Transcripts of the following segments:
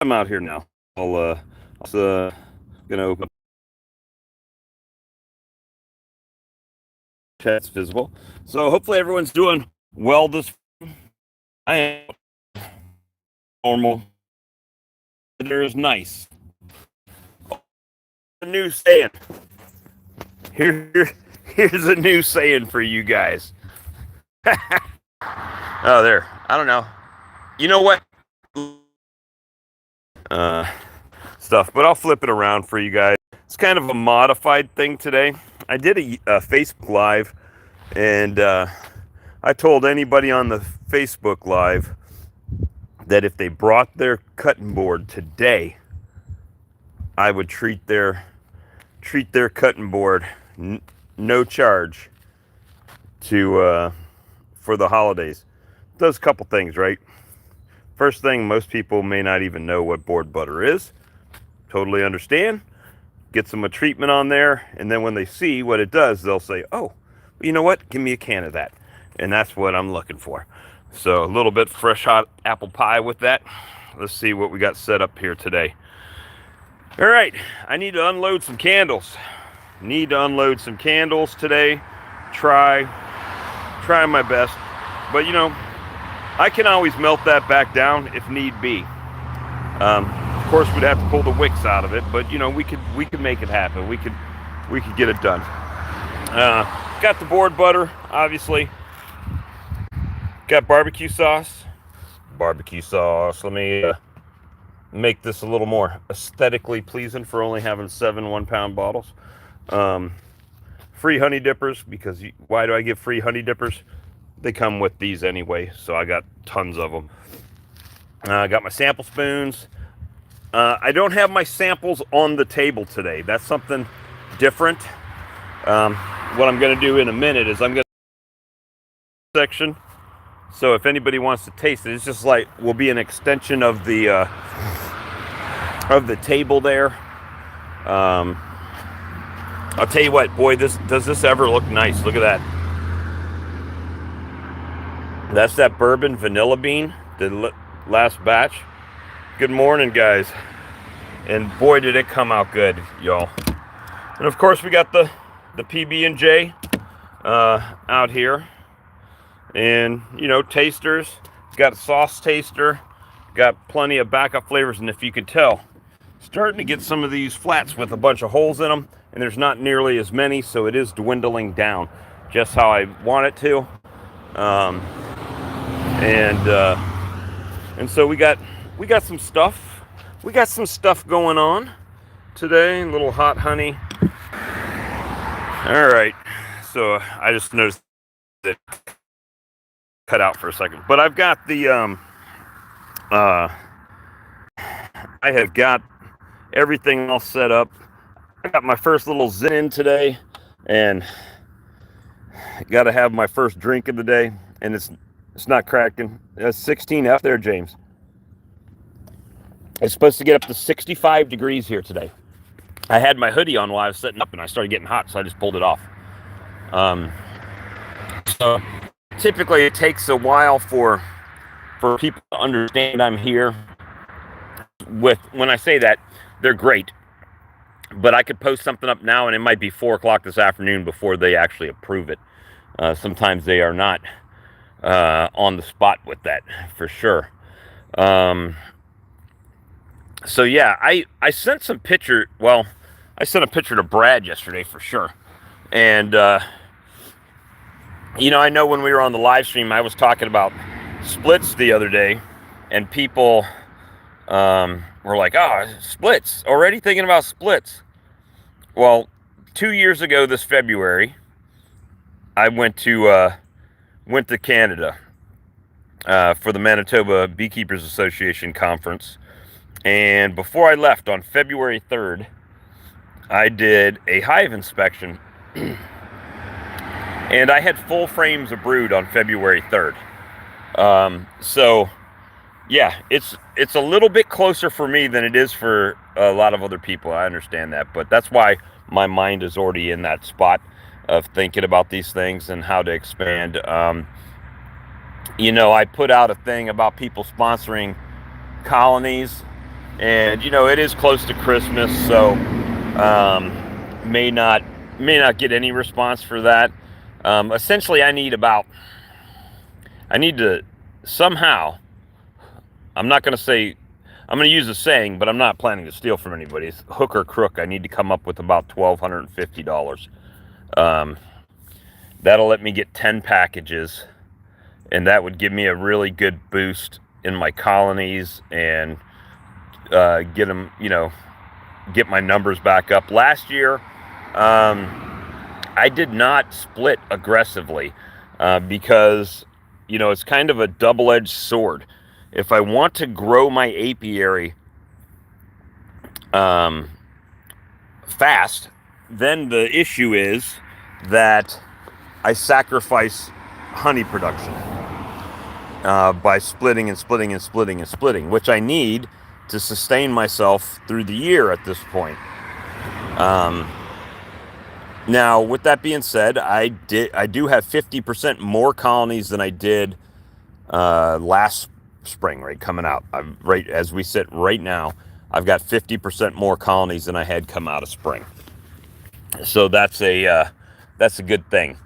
I'm out here now. I'll gonna open up chat's visible. So hopefully everyone's doing well this. I am normal. There is nice. A new saying. Here's a new saying for you guys. Oh, there. I don't know. You know what? Uh, Stuff, but I'll flip it around for you guys. It's kind of a modified thing today. I did a Facebook Live, and I told anybody on the Facebook Live that if they brought their cutting board today, I would treat their cutting board no charge to for the holidays. Does a couple things, right? First thing, most people may not even know what board butter is. Totally understand. Get some treatment on there, and then when they see what it does, they'll say, "Oh, you know what? Give me a can of that." And that's what I'm looking for. So a little bit fresh hot apple pie with that. Let's see what we got set up here today. All right, I need to unload some candles. Today. Try my best, but I can always melt that back down if need be. Of course, we'd have to pull the wicks out of it, but we could make it happen. We could get it done. Got the board butter, obviously. Got barbecue sauce. Let me make this a little more aesthetically pleasing for only having 7 1-pound bottles. Free honey dippers, because why do I give free honey dippers? They come with these anyway, so I got tons of them. I got my sample spoons. I don't have my samples on the table today. That's something different. What I'm going to do in a minute is I'm going to section. So if anybody wants to taste it, it's just like will be an extension of the table there. I'll tell you what, boy, does this ever look nice? Look at that. That's that bourbon vanilla bean, the last batch. Good morning, guys. And boy, did it come out good, y'all. And of course, we got the PB&J out here. And, tasters. Got a sauce taster. Got plenty of backup flavors. And if you can tell, starting to get some of these flats with a bunch of holes in them. And there's not nearly as many, so it is dwindling down just how I want it to. And so we got some stuff. We got some stuff going on today. A little hot honey. All right. So I just noticed it cut out for a second, but I've got the I have got everything all set up. I got my first little zen in today, and got to have my first drink of the day, and it's not cracking. That's 16F there, James. It's supposed to get up to 65 degrees here today. I had my hoodie on while I was setting up, and I started getting hot, so I just pulled it off. So typically it takes a while for people to understand I'm here. When I say that, they're great. But I could post something up now, and it might be 4 o'clock this afternoon before they actually approve it. Sometimes they are not on the spot with that, for sure. So yeah, I sent some picture. Well, I sent a picture to Brad yesterday for sure. And I know when we were on the live stream, I was talking about splits the other day, and people were like, "Oh, splits! Already thinking about splits." Well, 2 years ago this February, I went to Canada for the Manitoba Beekeepers Association conference. And before I left on February 3rd, I did a hive inspection. And I had full frames of brood on February 3rd. So, yeah, it's a little bit closer for me than it is for a lot of other people. I understand that. But that's why my mind is already in that spot of thinking about these things and how to expand. I put out a thing about people sponsoring colonies. And it is close to Christmas, so may not get any response for that. Essentially, I need to somehow, I'm not going to say, I'm going to use a saying, but I'm not planning to steal from anybody. It's hook or crook. I need to come up with about $1,250. That'll let me get 10 packages, and that would give me a really good boost in my colonies and get them, get my numbers back up. Last year, I did not split aggressively because, it's kind of a double-edged sword. If I want to grow my apiary fast, then the issue is that I sacrifice honey production by splitting and splitting and splitting and splitting, which I need to sustain myself through the year at this point. Now, with that being said, I do have 50% more colonies than I did last spring, right, coming out. Right as we sit right now, I've got 50% more colonies than I had come out of spring. So that's a good thing.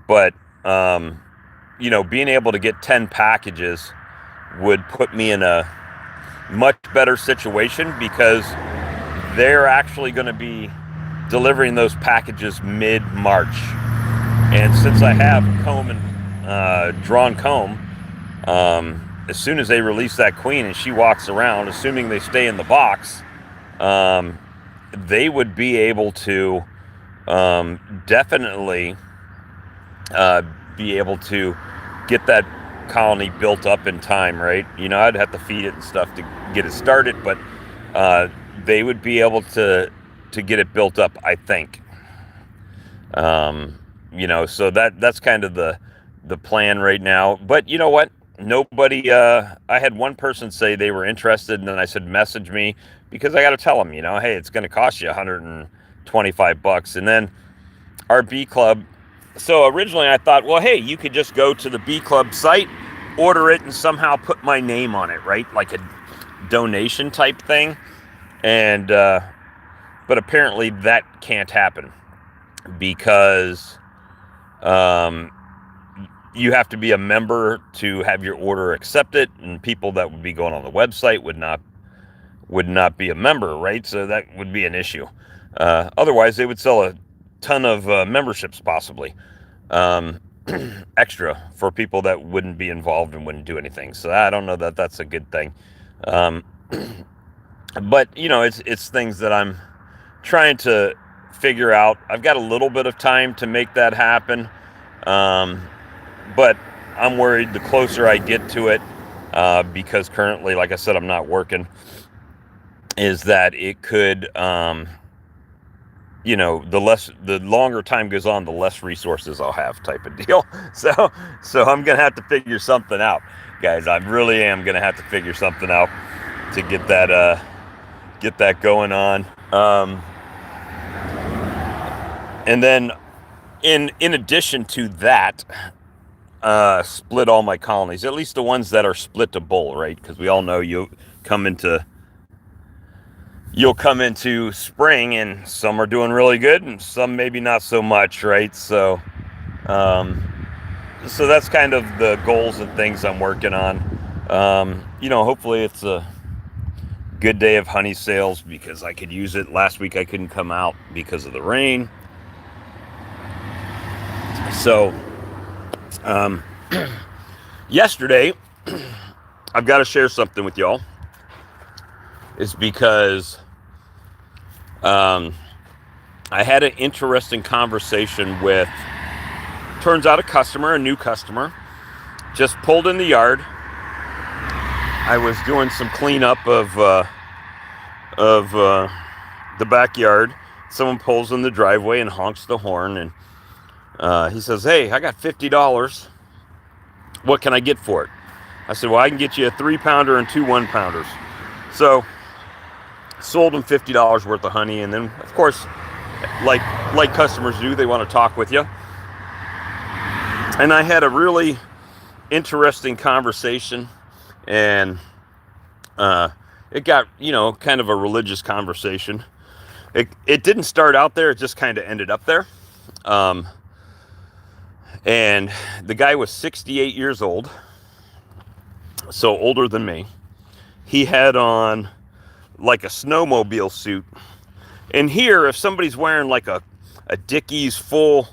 But being able to get 10 packages would put me in a much better situation, because they're actually going to be delivering those packages mid-March. And since I have comb and drawn comb, as soon as they release that queen and she walks around, assuming they stay in the box, they would be able to definitely be able to get that colony built up in time, right? I'd have to feed it and stuff to get it started, but they would be able to get it built up, I think. So that's kind of the plan right now. But you know what? Nobody, I had one person say they were interested, and then I said, message me, because I got to tell them, hey, it's going to cost you $125. And then our bee club, so originally I thought, well, hey, you could just go to the bee club site, order it, and somehow put my name on it, right? Like a donation type thing. And, but apparently that can't happen, because, you have to be a member to have your order accepted, and people that would be going on the website would not be a member, right? So that would be an issue. Otherwise, they would sell a ton of memberships, possibly extra, for people that wouldn't be involved and wouldn't do anything. So I don't know that that's a good thing. But it's things that I'm trying to figure out. I've got a little bit of time to make that happen. But I'm worried the closer I get to it, because currently, like I said, I'm not working, is that it could, the longer time goes on, the less resources I'll have, type of deal. So I'm going to have to figure something out, guys. I really am going to have to figure something out to get that going on. And then in addition to that, split all my colonies, at least the ones that are split to bull, right? Because we all know you'll come into spring, and some are doing really good and some maybe not so much, right? So that's kind of the goals and things I'm working on. Hopefully it's a good day of honey sales, because I could use it. Last week I couldn't come out because of the rain. So yesterday, I've got to share something with y'all. Is because I had an interesting conversation with, turns out, a new customer, just pulled in the yard. I was doing some cleanup of the backyard. Someone pulls in the driveway and honks the horn, and he says, "Hey, I got $50. What can I get for it?" I said, "Well, I can get you a 3-pounder and 2 1-pounders." So sold him $50 worth of honey, and then, of course, like customers do, they want to talk with you. And I had a really interesting conversation, and it got, kind of a religious conversation. It didn't start out there. It just kind of ended up there. And the guy was 68 years old, so older than me. He had on like a snowmobile suit. And here, if somebody's wearing like a Dickies full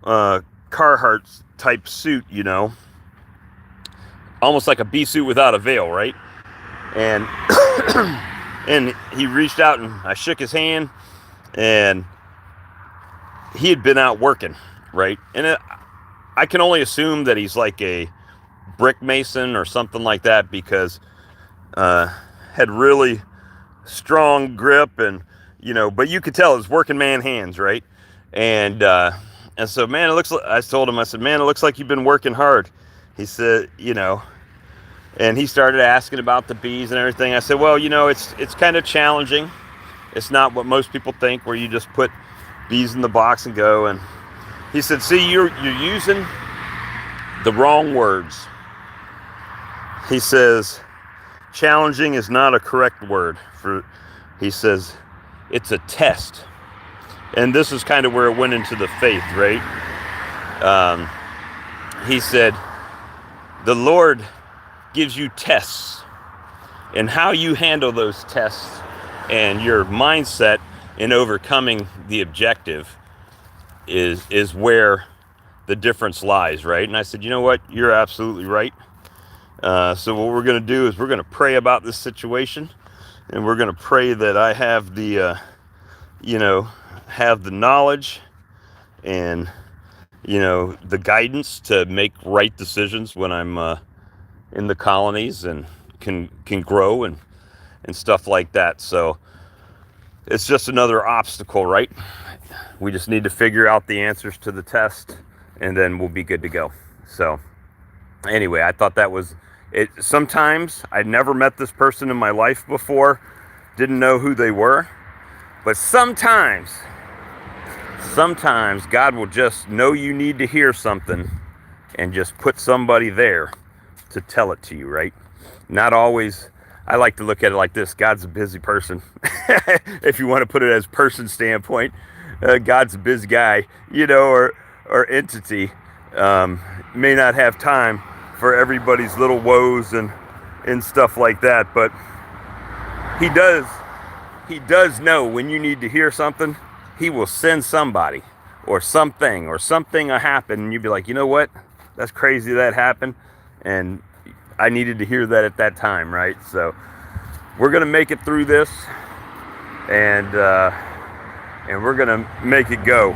Carhartt type suit, almost like a bee suit without a veil, right? And and he reached out and I shook his hand, and he had been out working, right? And I can only assume that he's like a brick mason or something like that, because had really strong grip, and but you could tell it's working man hands, right? And so, man, I told him, I said, man, it looks like you've been working hard. He said, and he started asking about the bees and everything. I said, well, it's kind of challenging. It's not what most people think, where you just put bees in the box and go. And he said, see, you're using the wrong words. He says, challenging is not a correct word he says, it's a test. And this is kind of where it went into the faith, right? He said, the Lord gives you tests, and how you handle those tests and your mindset in overcoming the objective is where the difference lies, right? And I said, you know what? You're absolutely right. So what we're going to do is we're going to pray about this situation, and we're going to pray that I have the, have the knowledge and, the guidance to make right decisions when I'm in the colonies and can grow and stuff like that. So it's just another obstacle, right? We just need to figure out the answers to the test, and then we'll be good to go. So anyway, I thought that was it. Sometimes I'd never met this person in my life before, didn't know who they were, but sometimes God will just know you need to hear something and just put somebody there to tell it to you, right? Not always. I like to look at it like this: God's a busy person. If you want to put it as person standpoint, God's a busy guy, or entity. May not have time for everybody's little woes and stuff like that, but he does know when you need to hear something. He will send somebody or something will happen, and you'll be like, you know what? That's crazy that happened, and I needed to hear that at that time, right? So we're gonna make it through this, and we're gonna make it go.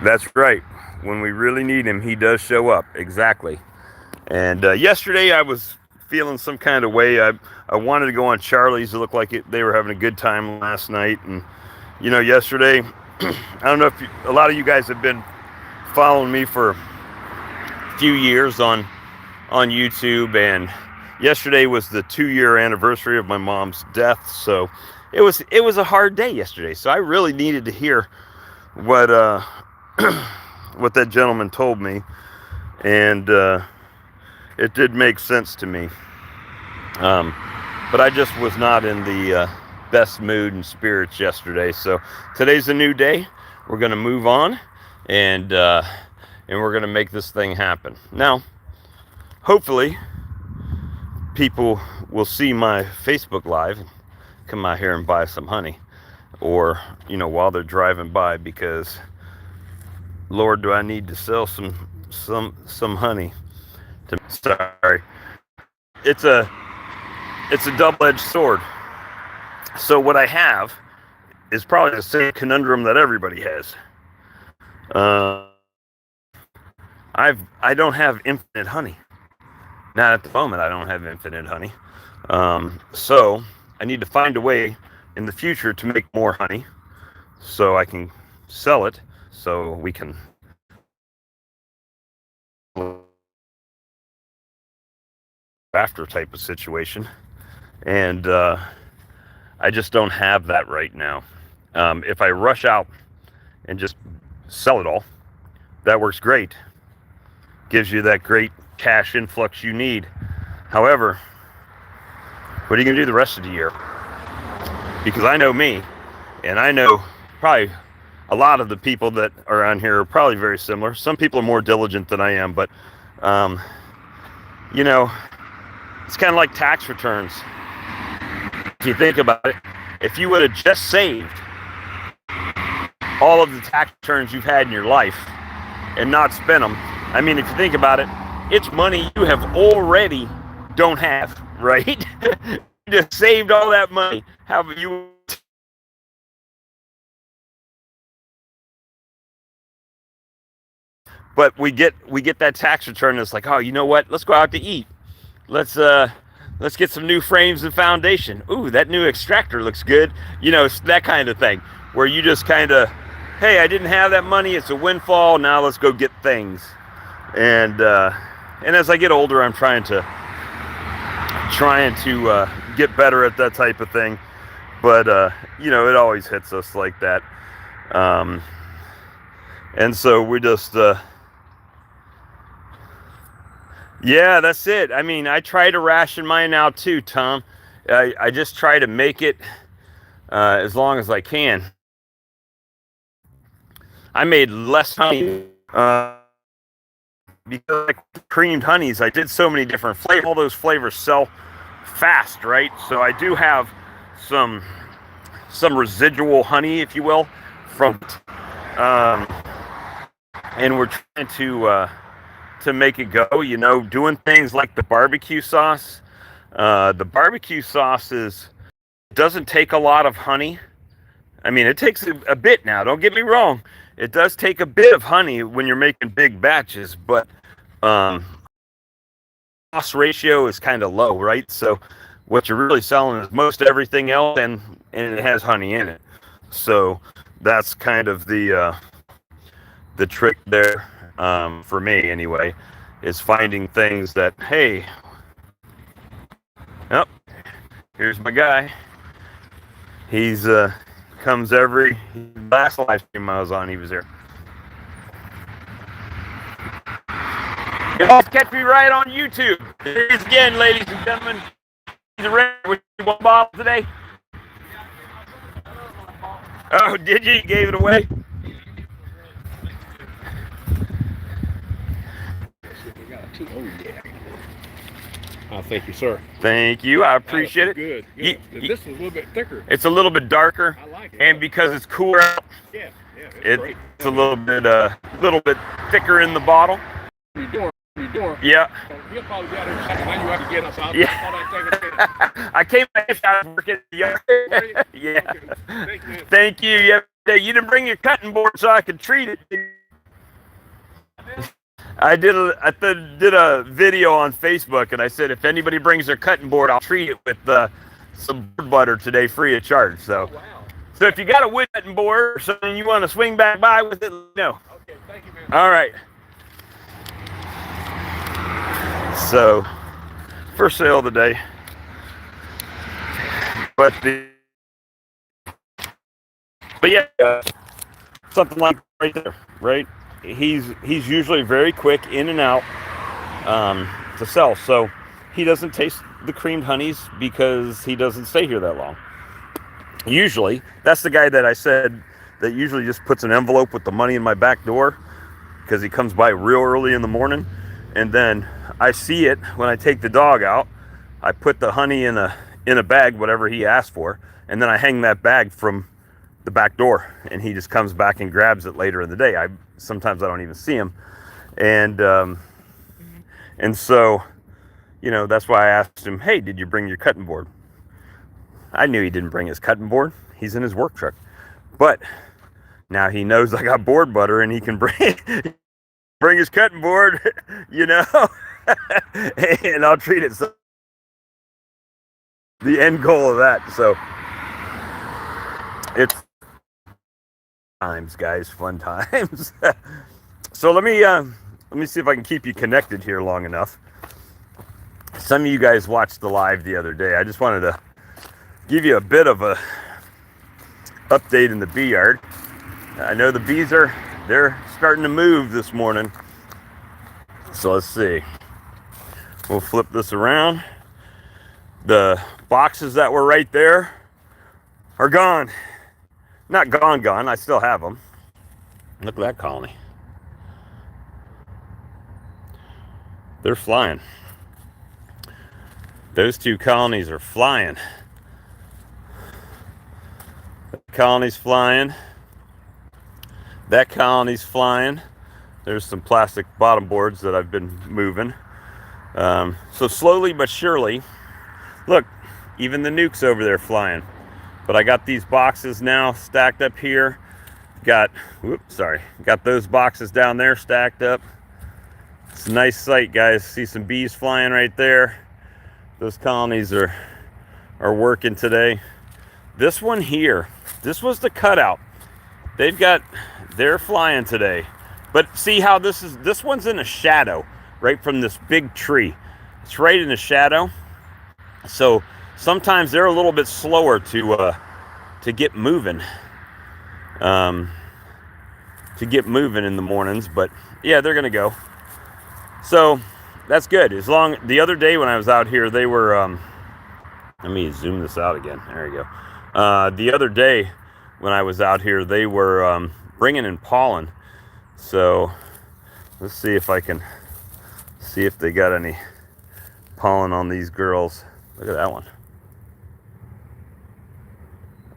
That's right. When we really need him, he does show up. Exactly. And yesterday I was feeling some kind of way. I wanted to go on Charlie's. It looked like they were having a good time last night. And, yesterday, I don't know if a lot of you guys have been following me for a few years on YouTube. And yesterday was the 2-year anniversary of my mom's death. So it was a hard day yesterday. So I really needed to hear what what that gentleman told me, and it did make sense to me, but I just was not in the best mood and spirits yesterday. So today's a new day. We're going to move on, and we're going to make this thing happen. Now, hopefully people will see my Facebook Live and come out here and buy some honey, or while they're driving by, because Lord, do I need to sell some honey? Sorry, it's a double-edged sword. So what I have is probably the same conundrum that everybody has. I don't have infinite honey. Not at the moment. I don't have infinite honey. So I need to find a way in the future to make more honey, so I can sell it. So we can after type of situation, and I just don't have that right now. If I rush out and just sell it all, that works great. Gives you that great cash influx you need. However, What are you going to do the rest of the year? Because I know me, and I know probably a lot of the people that are on here are probably very similar. Some people are more diligent than I am, but, you know, it's kind of like tax returns. If you think about it, if you would have just saved all of the tax returns you've had in your life and not spent them, I mean, if you think about it, it's money you have already don't have, right? You just saved all that money. How about you? But we get that tax return. And it's like, oh, you know what? Let's go out to eat. Let's get some new frames and foundation. Ooh, that new extractor looks good. You know, that kind of thing. Where you just kind of, hey, I didn't have that money. It's a windfall. Now let's go get things. And as I get older, I'm trying to get better at that type of thing. But you know, it always hits us like that. And so we just yeah, that's it. I mean, I try to ration mine out too, Tom. I just try to make it as long as I can. I made less honey because like creamed honeys, I did so many different flavors. All those flavors sell fast, right? So I do have some residual honey, if you will, from and we're trying to make it go, you know, doing things like the barbecue sauce. The barbecue sauce doesn't take a lot of honey. I mean, it takes a bit now, don't get me wrong. It does take a bit of honey when you're making big batches, but cost ratio is kind of low, right? So what you're really selling is most everything else, and it has honey in it. So that's kind of the trick there, for me anyway, is finding things that, hey, oh, here's my guy. He's comes every last live stream I was on, he was there. You always catch me right on YouTube. Here it is again, ladies and gentlemen. He's a red with one bottle today. Oh, did you? You gave it away? Oh, yeah. Oh, thank you, sir. Thank you. I appreciate it. Good. This is a little bit thicker. It's a little bit darker. I like it. And because it's cooler out, Yeah. it's a little bit thicker in the bottle. What are you doing? Yeah. He'll probably be out there in a second. Now you have to get us out. Yeah. I came back out and work at the yard. Yeah. Okay. Thank you. Yeah. You didn't bring your cutting board so I could treat it. I did a video on Facebook, and I said if anybody brings their cutting board, I'll treat it with some butter today, free of charge. So, Wow. So if you got a wood cutting board or something you want to swing back by with it, let me know. Okay, thank you, man. All right. So, first sale of the day, but yeah, something like right there, right? He's usually very quick in and out to sell, so he doesn't taste the creamed honeys because he doesn't stay here that long. Usually, that's the guy that I said that usually just puts an envelope with the money in my back door because he comes by real early in the morning, and then I see it when I take the dog out. I put the honey in a bag, whatever he asked for, and then I hang that bag from the back door, and he just comes back and grabs it later in the day. Sometimes I don't even see him, and so, you know, that's why I asked him, hey, did you bring your cutting board? I knew he didn't bring his cutting board. He's in his work truck, but now he knows I got board butter, and he can bring his cutting board, you know, and I'll treat it. So the end goal of that. So it's times, guys, fun times. So let me see if I can keep you connected here long enough. Some of you guys watched the live the other day. I just wanted to give you a bit of a update in the bee yard. I know the bees they're starting to move this morning. So let's see. We'll flip this around. The boxes that were right there are gone. Not gone. I still have them. Look at that colony. They're flying. Those two colonies are flying. That colony's flying. That colony's flying. There's some plastic bottom boards that I've been moving. So slowly but surely, look, even the nukes over there flying. But I got these boxes now stacked up here. Got those boxes down there stacked up. It's a nice sight, guys. See some bees flying right there. Those colonies are working today. This one here, this was the cutout. They're flying today. But see how this one's in a shadow, right from this big tree. It's right in the shadow. So sometimes they're a little bit slower to get moving. To get moving in the mornings, but yeah, they're gonna go. So that's good. As long the other day when I was out here, they were. Let me zoom this out again. There you go. The other day when I was out here, they were bringing in pollen. So let's see if I can see if they got any pollen on these girls. Look at that one.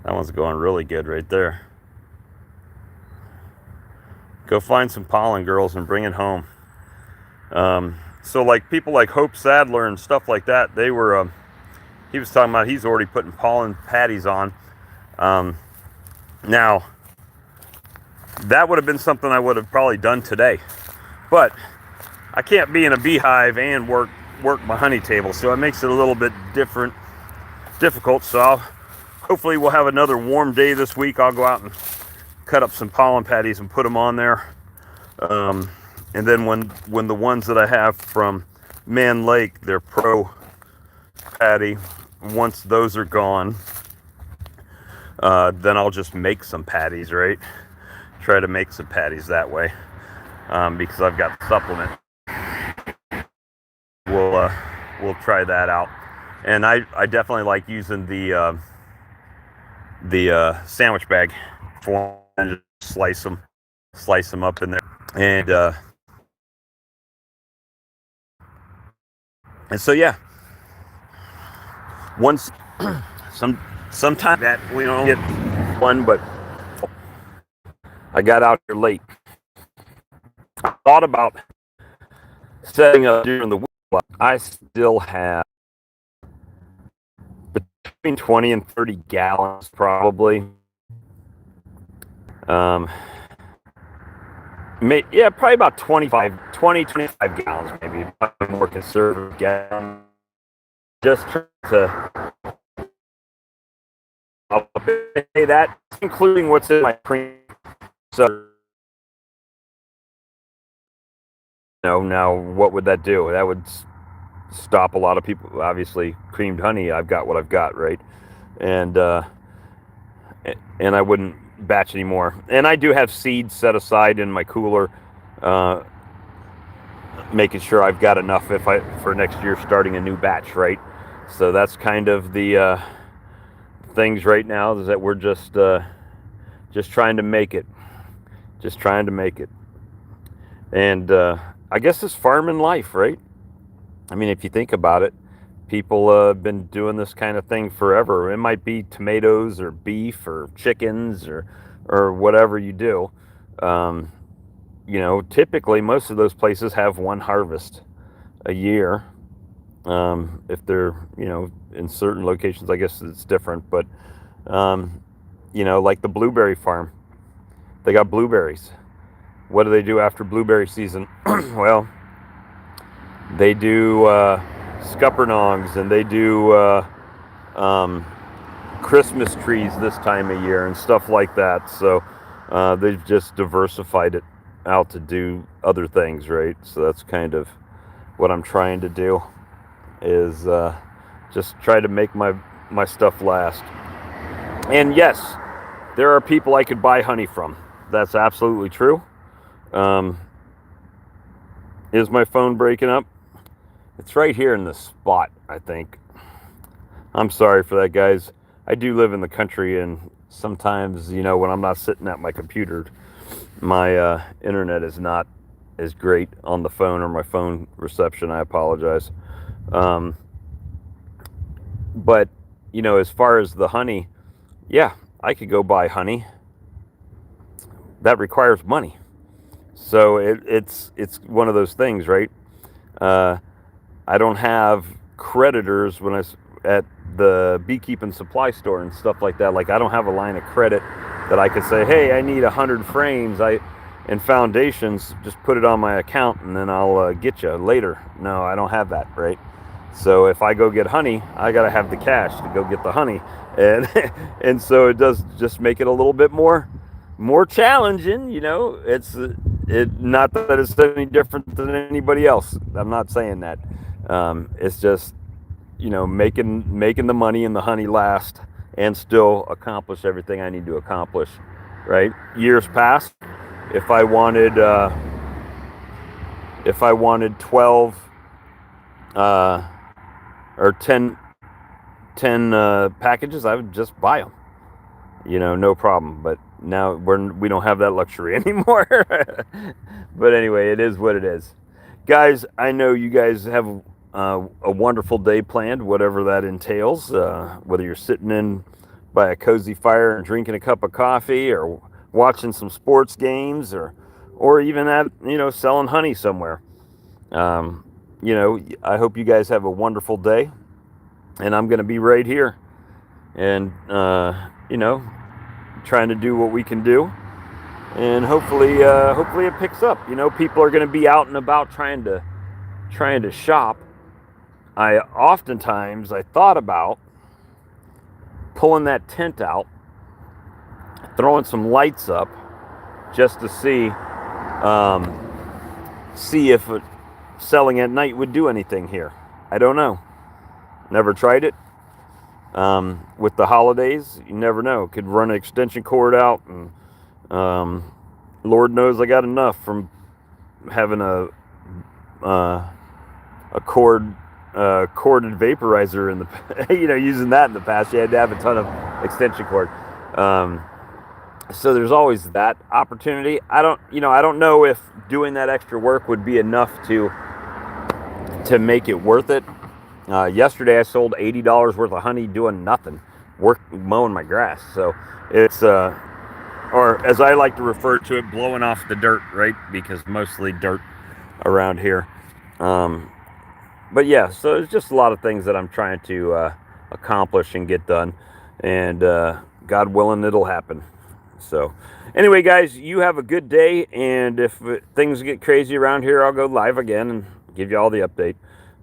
That one's going really good right there. Go find some pollen, girls, and bring it home. So like people like Hope Sadler and stuff like that, they were, he was talking about he's already putting pollen patties on. Now, that would have been something I would have probably done today. But I can't be in a beehive and work my honey table, so it makes it a little bit difficult. So hopefully we'll have another warm day this week. I'll go out and cut up some pollen patties and put them on there. And then when the ones that I have from Man Lake, they're pro patty, once those are gone, then I'll just make some patties, right? Try to make some patties that way, because I've got the supplement. We'll try that out. And I definitely like using the sandwich bag for and just slice them up in there. And so yeah, once sometime that we don't get one, but I got out here late. I thought about setting up during the week, but I still have between 20 and 30 gallons probably. Probably about 25 gallons, maybe more conservative gallon. Just to say that, including what's in my cream. So, now what would that do? That would stop a lot of people. Obviously, creamed honey, I've got what I've got, right? And I wouldn't batch anymore. And I do have seeds set aside in my cooler, making sure I've got enough for next year starting a new batch, right? So that's kind of the things right now, is that we're just trying to make it. Just trying to make it. And I guess it's farming life, right? I mean, if you think about it, people have been doing this kind of thing forever. It might be tomatoes or beef or chickens or whatever you do. Typically most of those places have one harvest a year. If they're, in certain locations, I guess it's different. But, like the blueberry farm, they got blueberries. What do they do after blueberry season? Well, they do scuppernongs, and they do Christmas trees this time of year and stuff like that. So they've just diversified it out to do other things, right? So that's kind of what I'm trying to do, is just try to make my stuff last. And yes, there are people I could buy honey from. That's absolutely true. Is my phone breaking up? It's right here in this spot, I think. I'm sorry for that, guys. I do live in the country, and sometimes, when I'm not sitting at my computer, my internet is not as great on the phone or my phone reception. I apologize. Um, but, as far as the honey, yeah, I could go buy honey. That requires money. So it's one of those things, right? Uh, I don't have creditors at the beekeeping supply store and stuff like that. Like, I don't have a line of credit that I could say, hey, I need 100 frames and foundations, just put it on my account and then I'll get you later. No, I don't have that, right? So if I go get honey, I gotta have the cash to go get the honey, and and so it does just make it a little bit more challenging. It not that it's any different than anybody else. I'm not saying that. It's just making the money and the honey last and still accomplish everything I need to accomplish. Right? Years past, if I wanted 12 or 10 packages, I would just buy them. No problem. But now we don't have that luxury anymore. But anyway, it is what it is. Guys, I know you guys have a wonderful day planned, whatever that entails. Whether you're sitting in by a cozy fire and drinking a cup of coffee, or watching some sports games, or even at selling honey somewhere. I hope you guys have a wonderful day, and I'm going to be right here, and trying to do what we can do, and hopefully it picks up. People are going to be out and about trying to shop. I thought about pulling that tent out, throwing some lights up, just to see if selling at night would do anything here. I don't know. Never tried it. With the holidays, you never know. Could run an extension cord out, and Lord knows I got enough from having a corded vaporizer in the using that in the past. You had to have a ton of extension cord. So there's always that opportunity. I don't know if doing that extra work would be enough to make it worth it. Yesterday I sold $80 worth of honey doing nothing, mowing my grass. So it's or as I like to refer to it, blowing off the dirt, right? Because mostly dirt around here. But yeah, so it's just a lot of things that I'm trying to accomplish and get done, and God willing, it'll happen. So anyway, guys, you have a good day, and if things get crazy around here, I'll go live again and give you all the update.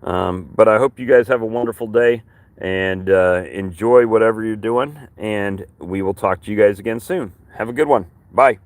But I hope you guys have a wonderful day, and enjoy whatever you're doing, and we will talk to you guys again soon. Have a good one. Bye.